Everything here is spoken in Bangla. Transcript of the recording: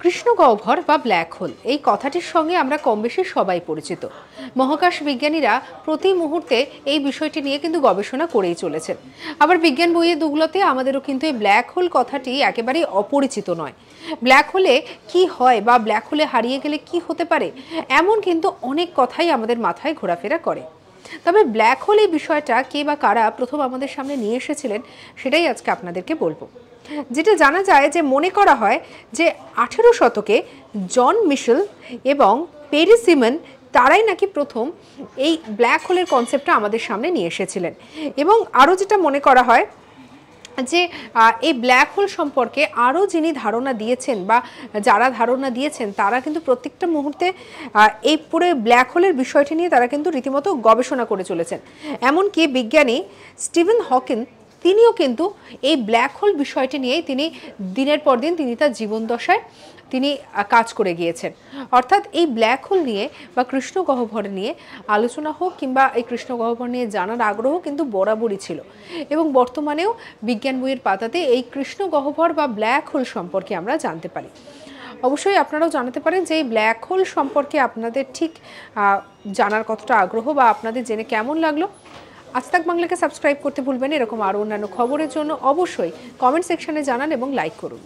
কৃষ্ণগহ্বর বা ব্ল্যাক হোল এই কথাটির সঙ্গে আমরা কম বেশি সবাই পরিচিত। মহাকাশ বিজ্ঞানীরা প্রতি মুহূর্তে এই বিষয়টি নিয়ে কিন্তু গবেষণা করেই চলেছেন। আবার বিজ্ঞান বইয়ে দুগুলোতে আমাদেরও কিন্তু এই ব্ল্যাক হোল কথাটি একেবারেই অপরিচিত নয়। ব্ল্যাক হোলে কি হয় বা ব্ল্যাক হোলে হারিয়ে গেলে কি হতে পারে, এমন কিন্তু অনেক কথাই আমাদের মাথায় ঘোরাফেরা করে। তবে ব্ল্যাক হোল এই বিষয়টা কে বা কারা প্রথম আমাদের সামনে নিয়ে এসেছিলেন সেটাই আজকে আপনাদেরকে বলবো। যেটা জানা যায় যে মনে করা হয় যে 18 শতকে জন মিশেল এবং পেরি সিমন তারাই নাকি প্রথম এই ব্ল্যাক হোলের কনসেপ্টটা আমাদের সামনে নিয়ে এসেছিলেন। এবং আরও যেটা মনে করা হয় যে এই ব্ল্যাক হোল সম্পর্কে আরও যিনি ধারণা দিয়েছেন বা যারা ধারণা দিয়েছেন তারা কিন্তু প্রত্যেকটা মুহূর্তে এই পুরো ব্ল্যাক হোলের বিষয়টি নিয়ে তারা কিন্তু রীতিমতো গবেষণা করে চলেছেন। এমনকি বিজ্ঞানী স্টিফেন হকিং তিনিও কিন্তু এই ব্ল্যাক হোল বিষয়টি নিয়েই তিনি দিনের পর দিন তিনি তার জীবন দশায় তিনি কাজ করে গিয়েছেন। অর্থাৎ এই ব্ল্যাক হোল নিয়ে বা কৃষ্ণগহ্বর নিয়ে আলোচনা হোক কিংবা এই কৃষ্ণগহ্বর নিয়ে জানার আগ্রহ কিন্তু বরাবরই ছিল এবং বর্তমানেও বিজ্ঞান বইয়ের পাতাতে এই কৃষ্ণগহ্বর বা ব্ল্যাক হোল সম্পর্কে আমরা জানতে পারি। অবশ্যই আপনারাও জানাতে পারেন যে এই ব্ল্যাক হোল সম্পর্কে আপনাদের ঠিক জানার কতটা আগ্রহ বা আপনাদের জেনে কেমন লাগলো। আজ তাক বাংলাকে সাবস্ক্রাইব করতে ভুলবেন। এরকম আরও অন্যান্য খবরের জন্য অবশ্যই কমেন্ট সেকশনে জানান এবং লাইক করুন।